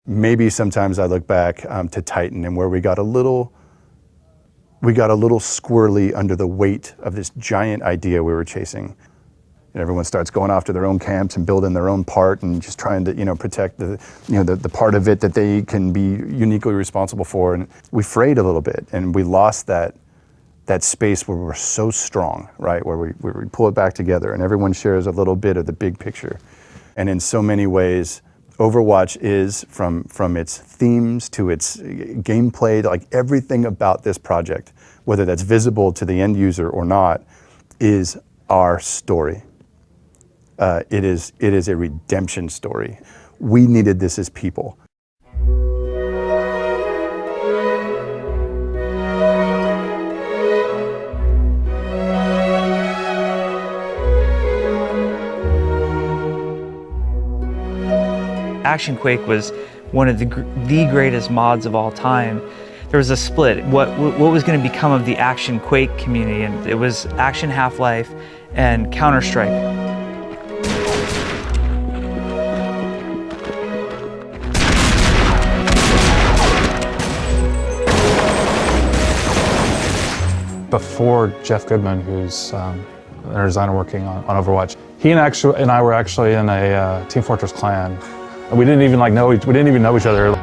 Maybe sometimes I look back to Titan and where we got a little squirrely under the weight of this giant idea we were chasing. And everyone starts going off to their own camps and building their own part and just trying to, protect the part of it that they can be uniquely responsible for. And we frayed a little bit, and we lost that space where we're so strong, right? Where we pull it back together and everyone shares a little bit of the big picture. And in so many ways, Overwatch is, from its themes to its gameplay, like everything about this project, whether that's visible to the end user or not, is our story. It is a redemption story. We needed this as people. Action Quake was one of the greatest mods of all time. There was a split. What was going to become of the Action Quake community? And it was Action Half-Life and Counter-Strike. Before Jeff Goodman, who's our designer working on Overwatch, he and I were actually in a Team Fortress clan. We didn't even know each other.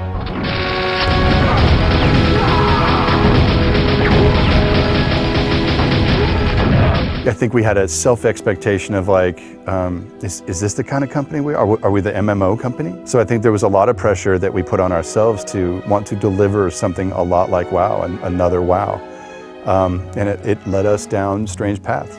I think we had a self-expectation of is this the kind of company we are? Are we the MMO company? So I think there was a lot of pressure that we put on ourselves to want to deliver something a lot like WoW, and another WoW. And it led us down strange paths.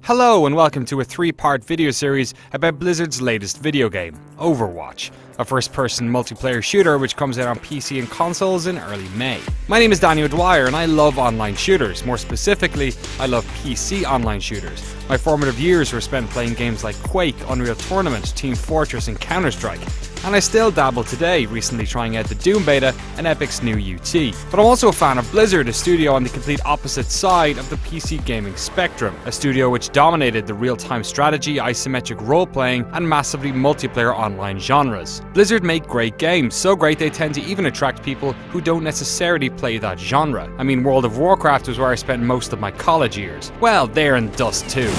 Hello and welcome to a 3-part video series about Blizzard's latest video game, Overwatch, a first-person multiplayer shooter which comes out on PC and consoles in early May. My name is Danny O'Dwyer and I love online shooters. More specifically, I love PC online shooters. My formative years were spent playing games like Quake, Unreal Tournament, Team Fortress and Counter-Strike. And I still dabble today, recently trying out the Doom beta and Epic's new UT. But I'm also a fan of Blizzard, a studio on the complete opposite side of the PC gaming spectrum. A studio which dominated the real-time strategy, isometric role-playing, and massively multiplayer online genres. Blizzard make great games, so great they tend to even attract people who don't necessarily play that genre. I mean, World of Warcraft was where I spent most of my college years. Well, they're in dust too.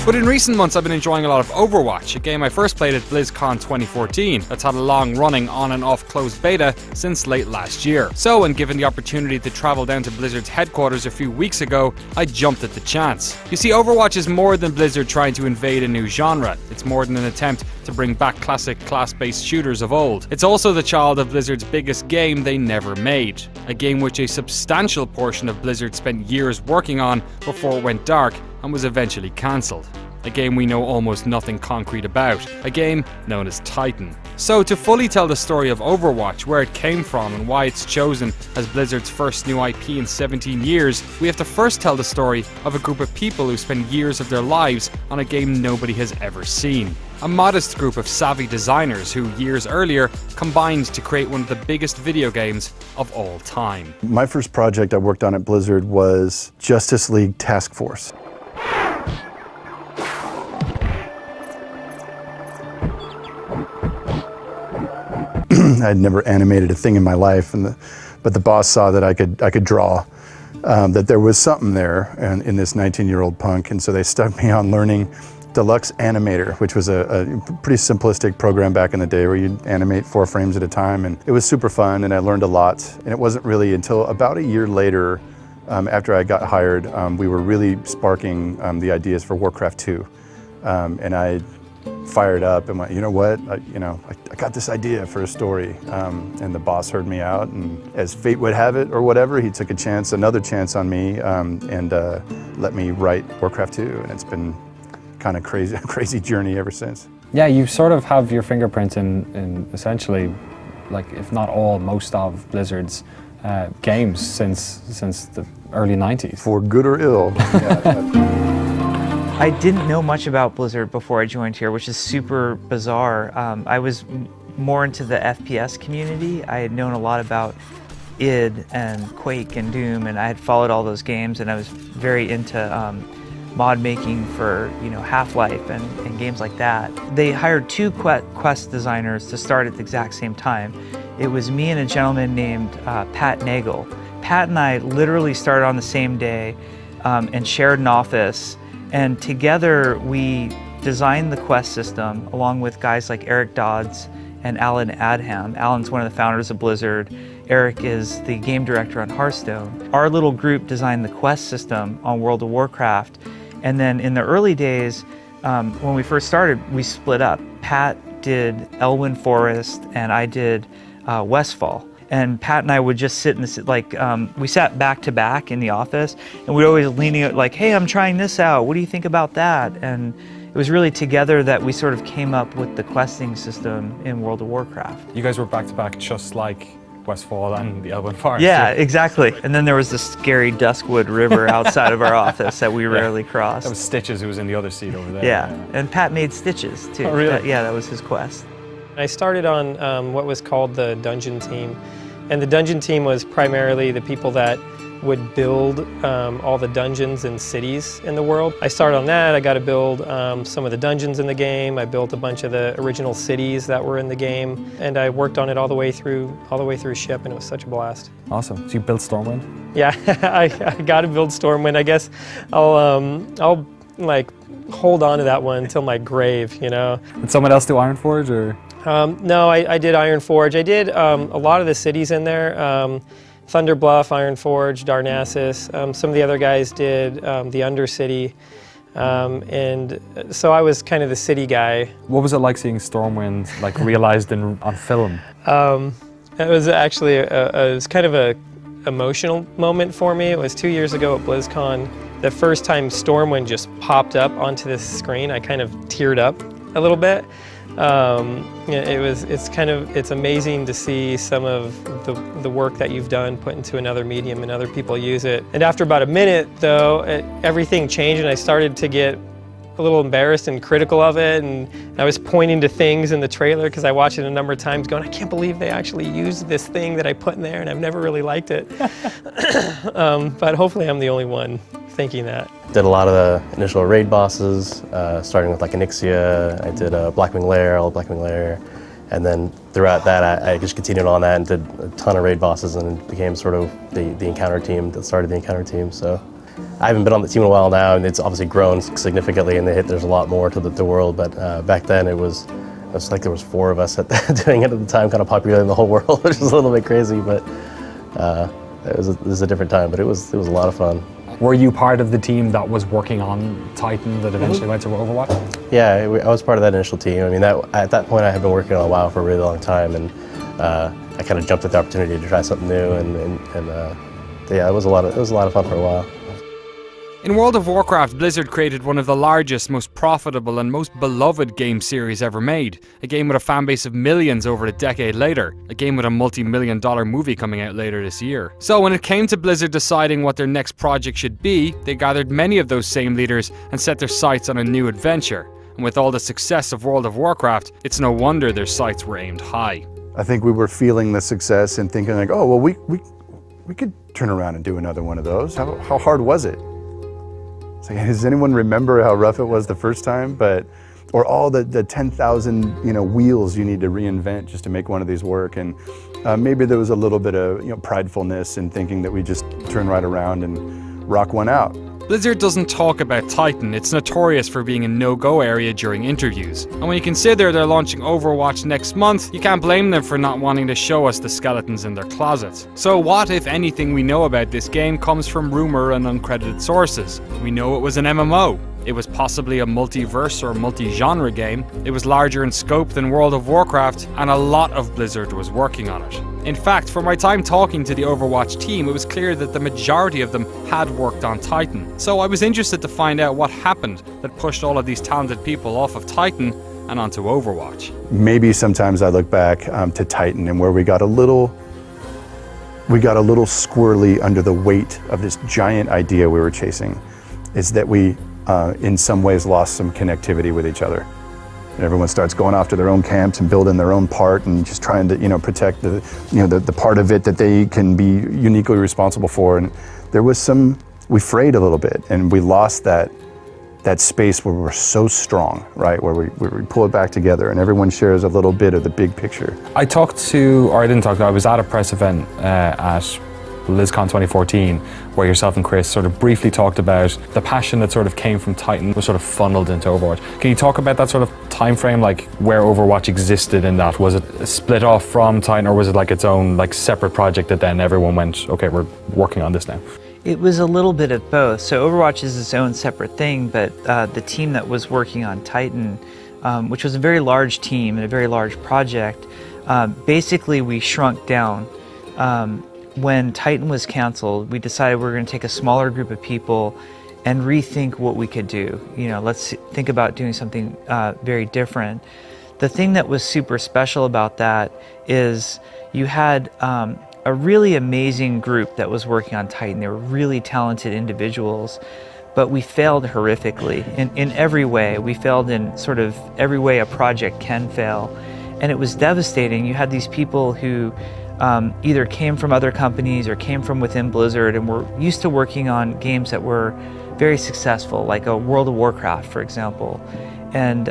But in recent months I've been enjoying a lot of Overwatch, a game I first played at BlizzCon 2014 that's had a long running on and off closed beta since late last year. So when given the opportunity to travel down to Blizzard's headquarters a few weeks ago, I jumped at the chance. You see, Overwatch is more than Blizzard trying to invade a new genre. It's more than an attempt to bring back classic class-based shooters of old. It's also the child of Blizzard's biggest game they never made. A game which a substantial portion of Blizzard spent years working on before it went dark and was eventually cancelled. A game we know almost nothing concrete about. A game known as Titan. So to fully tell the story of Overwatch, where it came from and why it's chosen as Blizzard's first new IP in 17 years, we have to first tell the story of a group of people who spend years of their lives on a game nobody has ever seen. A modest group of savvy designers who, years earlier, combined to create one of the biggest video games of all time. My first project I worked on at Blizzard was Justice League Task Force. I'd never animated a thing in my life, but the boss saw that I could draw, that there was something there in this 19-year-old punk, and so they stuck me on learning Deluxe Animator, which was a pretty simplistic program back in the day where you'd animate 4 frames at a time, and it was super fun, and I learned a lot. And it wasn't really until about a year later, after I got hired, we were really sparking the ideas for Warcraft 2, and I fired up and went, you know what, I got this idea for a story, and the boss heard me out, and as fate would have it or whatever, he took another chance on me, and let me write Warcraft 2, and it's been kind of crazy journey ever since. Yeah, you sort of have your fingerprint in essentially, like, if not all, most of Blizzard's games since the early 90s. For good or ill. I didn't know much about Blizzard before I joined here, which is super bizarre. I was more into the FPS community. I had known a lot about id and Quake and Doom, and I had followed all those games, and I was very into mod making for, you know, Half-Life and games like that. They hired two quest designers to start at the exact same time. It was me and a gentleman named Pat Nagel. Pat and I literally started on the same day and shared an office, and together we designed the quest system along with guys like Eric Dodds and Alan Adham. Alan's one of the founders of Blizzard. Eric is the game director on Hearthstone. Our little group designed the quest system on World of Warcraft. And then in the early days, when we first started, we split up. Pat did Elwyn Forest and I did Westfall. And Pat and I would just sit in this, like, we sat back to back in the office, and we'd always leaning out like, hey, I'm trying this out. What do you think about that? And it was really together that we sort of came up with the questing system in World of Warcraft. You guys were back to back, just like Westfall and the Elwyn Forest. Yeah, exactly. And then there was the scary Duskwood River outside of our office that we rarely crossed. That was Stitches, who was in the other seat over there. Yeah, and Pat made Stitches too. Oh, really? That was his quest. I started on what was called the dungeon team. And the dungeon team was primarily the people that would build all the dungeons and cities in the world. I started on that. I got to build some of the dungeons in the game. I built a bunch of the original cities that were in the game, and I worked on it all the way through ship, and it was such a blast. Awesome. So you built Stormwind? Yeah, I got to build Stormwind. I guess I'll like hold on to that one until my grave, you know. Did someone else do Ironforge, or? No, I did Ironforge. I did a lot of the cities in there. Thunder Bluff, Ironforge, Darnassus. Some of the other guys did the Undercity. And so I was kind of the city guy. What was it like seeing Stormwind like realized on film? It was actually it was kind of a emotional moment for me. It was 2 years ago at BlizzCon. The first time Stormwind just popped up onto the screen, I kind of teared up a little bit. It's amazing to see some of the work that you've done put into another medium and other people use it. And after about a minute though, everything changed and I started to get a little embarrassed and critical of it, and I was pointing to things in the trailer because I watched it a number of times going, I can't believe they actually used this thing that I put in there and I've never really liked it. But hopefully I'm the only one thinking that. Did a lot of the initial raid bosses, starting with like Onyxia. I did Blackwing Lair, all Blackwing Lair, and then throughout that I just continued on that and did a ton of raid bosses and became sort of the encounter team that started the encounter team. So I haven't been on the team in a while now, and it's obviously grown significantly, and there's a lot more to the world. But back then it was like there was 4 of us doing it at the time, kind of populating the whole world, which is a little bit crazy. But it was a different time, but it was a lot of fun. Were you part of the team that was working on Titan that eventually went to Overwatch? Yeah, I was part of that initial team. I mean, at that point I had been working on WoW for a really long time, and I kind of jumped at the opportunity to try something new, and yeah, it was a lot of fun for a while. In World of Warcraft, Blizzard created one of the largest, most profitable and most beloved game series ever made. A game with a fanbase of millions over a decade later. A game with a multi-million-dollar movie coming out later this year. So when it came to Blizzard deciding what their next project should be, they gathered many of those same leaders and set their sights on a new adventure. And with all the success of World of Warcraft, it's no wonder their sights were aimed high. I think we were feeling the success and thinking like, oh, well, we could turn around and do another one of those. How hard was it? It's like, does anyone remember how rough it was the first time? Or all the 10,000 wheels you need to reinvent just to make one of these work. And maybe there was a little bit of pridefulness in thinking that we just turn right around and rock one out. Blizzard doesn't talk about Titan. It's notorious for being a no-go area during interviews. And when you consider they're launching Overwatch next month, you can't blame them for not wanting to show us the skeletons in their closets. So what, if anything, we know about this game comes from rumor and uncredited sources. We know it was an MMO. It was possibly a multiverse or multi-genre game. It was larger in scope than World of Warcraft, and a lot of Blizzard was working on it. In fact, from my time talking to the Overwatch team, it was clear that the majority of them had worked on Titan. So I was interested to find out what happened that pushed all of these talented people off of Titan and onto Overwatch. Maybe sometimes I look back to Titan and where we got a little squirrely under the weight of this giant idea we were chasing, is that we in some ways lost some connectivity with each other. And everyone starts going off to their own camps and building their own part and just trying to protect the part of it that they can be uniquely responsible for. And there was we frayed a little bit, and we lost that space where we're so strong, right? Where we pull it back together and everyone shares a little bit of the big picture. I was at a press event at BlizzCon 2014 where yourself and Chris sort of briefly talked about the passion that sort of came from Titan was sort of funneled into Overwatch. Can you talk about that sort of time frame, like where Overwatch existed in that? Was it split off from Titan, or was it like its own like separate project that then everyone went, okay, we're working on this now? It was a little bit of both. So Overwatch is its own separate thing, but the team that was working on Titan, which was a very large team and a very large project, basically we shrunk down. When Titan was canceled, we decided we were going to take a smaller group of people and rethink what we could do. Let's think about doing something very different. The thing that was super special about that is you had a really amazing group that was working on Titan. They were really talented individuals, but we failed horrifically in every way. We failed in sort of every way a project can fail. And it was devastating. You had these people who either came from other companies or came from within Blizzard and were used to working on games that were very successful, like a World of Warcraft, for example. And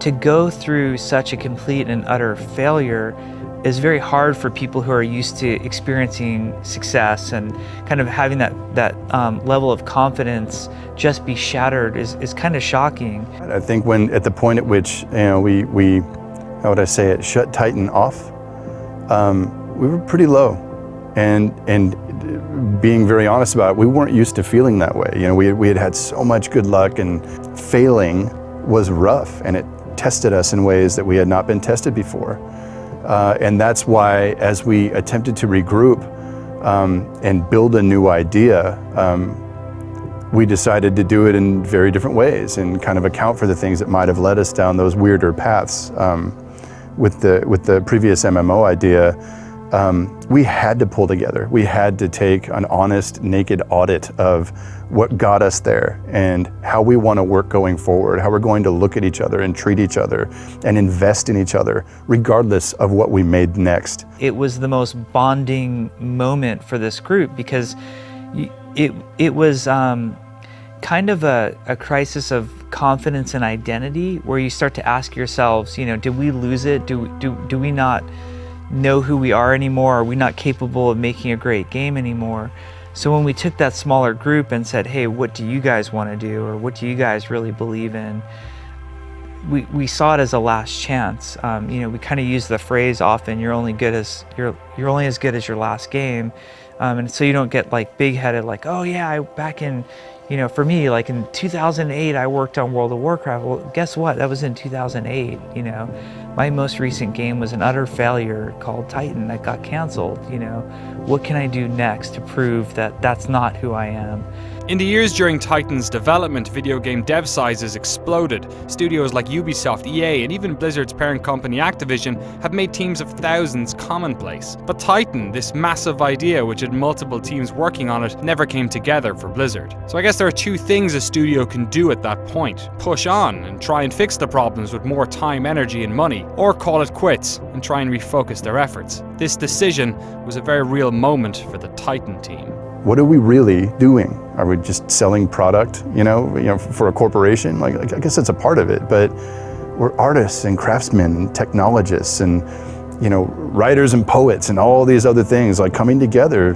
to go through such a complete and utter failure is very hard for people who are used to experiencing success, and kind of having that level of confidence just be shattered is kind of shocking. I think at the point at which we how would I say it, shut Titan off, we were pretty low, and being very honest about it, we weren't used to feeling that way. We had so much good luck, and failing was rough, and it tested us in ways that we had not been tested before. And that's why, as we attempted to regroup and build a new idea, we decided to do it in very different ways and kind of account for the things that might have led us down those weirder paths. With the previous MMO idea, we had to pull together. We had to take an honest, naked audit of what got us there and how we want to work going forward, how we're going to look at each other and treat each other and invest in each other, regardless of what we made next. It was the most bonding moment for this group because it was kind of a crisis of confidence and identity, where you start to ask yourselves, did we lose it? Do we not know who we are anymore? Are we not capable of making a great game anymore? So when we took that smaller group and said, hey, what do you guys want to do, or what do you guys really believe in? We saw it as a last chance. We kind of use the phrase often, you're only as good as your last game. And so you don't get like big-headed, like, oh yeah, back in, for me, like in 2008, I worked on World of Warcraft. Well, guess what? That was in 2008, My most recent game was an utter failure called Titan that got canceled, What can I do next to prove that that's not who I am? In the years during Titan's development, video game dev sizes exploded. Studios like Ubisoft, EA, and even Blizzard's parent company Activision have made teams of thousands commonplace. But Titan, this massive idea which had multiple teams working on it, never came together for Blizzard. So I guess there are two things a studio can do at that point. Push on and try and fix the problems with more time, energy and money, or call it quits and try and refocus their efforts. This decision was a very real moment for the Titan team. What are we really doing? Are we just selling product, for a corporation? Like, I guess that's a part of it, but we're artists and craftsmen and technologists and, writers and poets and all these other things, like coming together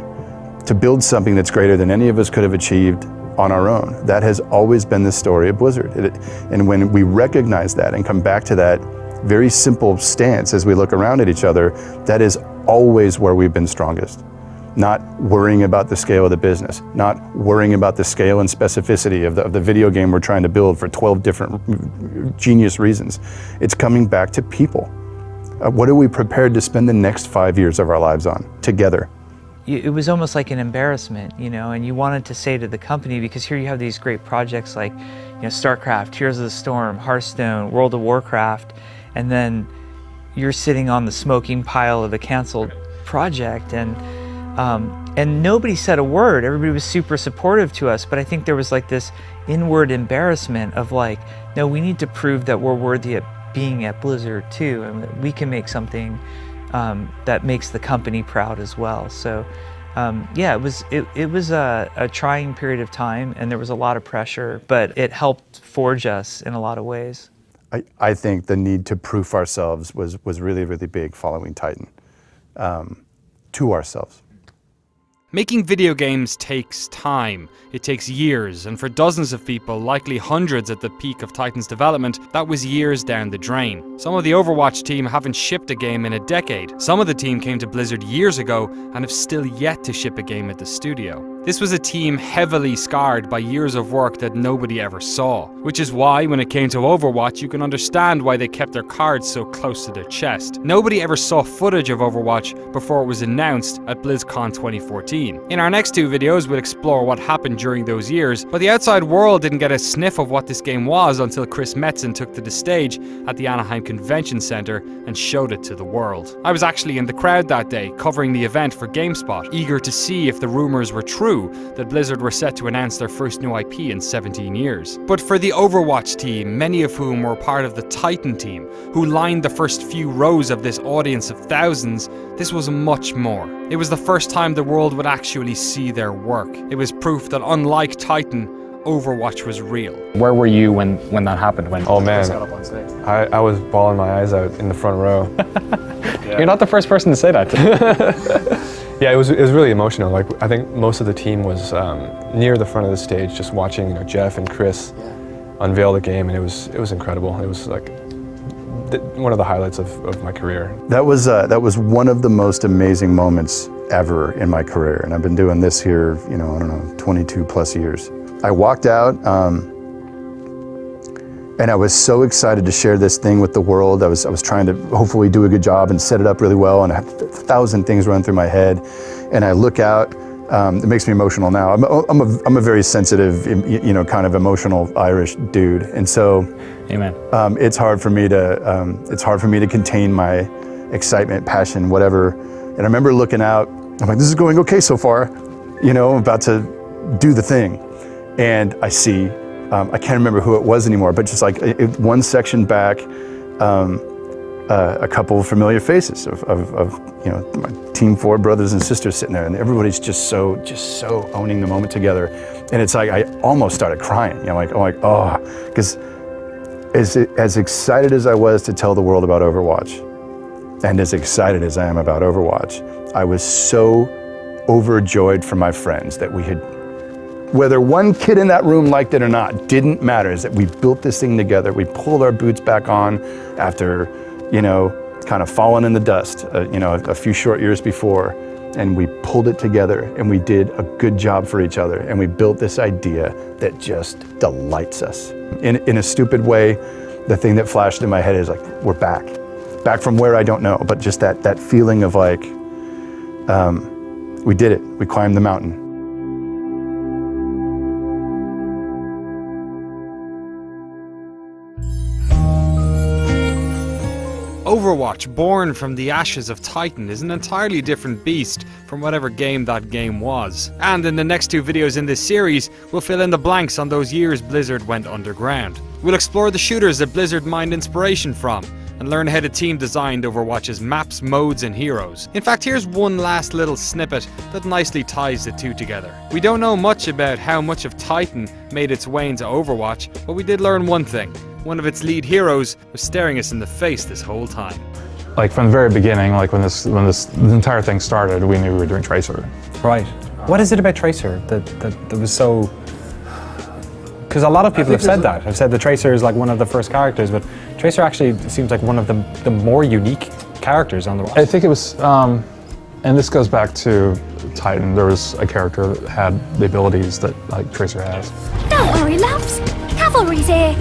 to build something that's greater than any of us could have achieved on our own. That has always been the story of Blizzard. And when we recognize that and come back to that very simple stance as we look around at each other, that is always where we've been strongest. Not worrying about the scale of the business, not worrying about the scale and specificity of the video game we're trying to build for 12 different genius reasons. It's coming back to people. What are we prepared to spend the next 5 years of our lives on together? It was almost like an embarrassment, and you wanted to say to the company, because here you have these great projects like, StarCraft, Heroes of the Storm, Hearthstone, World of Warcraft, and then you're sitting on the smoking pile of a canceled project, and nobody said a word. Everybody was super supportive to us, but I think there was like this inward embarrassment of like, no, we need to prove that we're worthy of being at Blizzard too, and that we can make something that makes the company proud as well. So yeah, it was a trying period of time, and there was a lot of pressure, but it helped forge us in a lot of ways. I think the need to prove ourselves was really, really big following Titan, to ourselves. Making video games takes time. It takes years, and for dozens of people, likely hundreds at the peak of Titan's development, that was years down the drain. Some of the Overwatch team haven't shipped a game in a decade. Some of the team came to Blizzard years ago and have still yet to ship a game at the studio. This was a team heavily scarred by years of work that nobody ever saw, which is why when it came to Overwatch you can understand why they kept their cards so close to their chest. Nobody ever saw footage of Overwatch before it was announced at BlizzCon 2014. In our next two videos we'll explore what happened during those years, but the outside world didn't get a sniff of what this game was until Chris Metzen took to the stage at the Anaheim Convention Center and showed it to the world. I was actually in the crowd that day covering the event for GameSpot, eager to see if the rumors were true that Blizzard were set to announce their first new IP in 17 years. But for the Overwatch team, many of whom were part of the Titan team, who lined the first few rows of this audience of thousands, this was much more. It was the first time the world would actually see their work. It was proof that unlike Titan, Overwatch was real. Where were you when that happened? Oh man, I was bawling my eyes out in the front row. You're not the first person to say that. Yeah, it was really emotional. Like I think most of the team was near the front of the stage, just watching Jeff and Chris unveil the game, and it was incredible. It was like one of the highlights of my career. That was one of the most amazing moments ever in my career, and I've been doing this here, I don't know, 22 plus years. I walked out, and I was so excited to share this thing with the world. I was trying to hopefully do a good job and set it up really well, and I had 1,000 things run through my head. And I look out. It makes me emotional now. I'm a very sensitive, kind of emotional Irish dude, and so Amen. It's hard for me to contain my excitement, passion, whatever. And I remember looking out. I'm like, this is going okay so far. I'm about to do the thing, and I see. I can't remember who it was anymore, but just like one section back, a couple of familiar faces of my Team 4 brothers and sisters sitting there, and everybody's just so owning the moment together. And it's like I almost started crying. I'm like, oh, because as excited as I was to tell the world about Overwatch, and as excited as I am about Overwatch, I was so overjoyed for my friends that we had. Whether one kid in that room liked it or not, didn't matter, is that we built this thing together. We pulled our boots back on after, kind of falling in the dust, a few short years before, and we pulled it together and we did a good job for each other, and we built this idea that just delights us. In a stupid way, the thing that flashed in my head is like, we're back from where I don't know, but just that feeling of like, we did it, we climbed the mountain. Overwatch, born from the ashes of Titan, is an entirely different beast from whatever game that game was. And in the next two videos in this series, we'll fill in the blanks on those years Blizzard went underground. We'll explore the shooters that Blizzard mined inspiration from, and learn how the team designed Overwatch's maps, modes, and heroes. In fact, here's one last little snippet that nicely ties the two together. We don't know much about how much of Titan made its way into Overwatch, but we did learn one thing. One of its lead heroes was staring us in the face this whole time. Like from the very beginning, like when this entire thing started, we knew we were doing Tracer. Right. What is it about Tracer that was so? Because a lot of people have said that. Have said the Tracer is like one of the first characters, but Tracer actually seems like one of the more unique characters on the roster. I think it was, and this goes back to Titan. There was a character that had the abilities that like Tracer has. Don't worry, loves. Cavalry's here.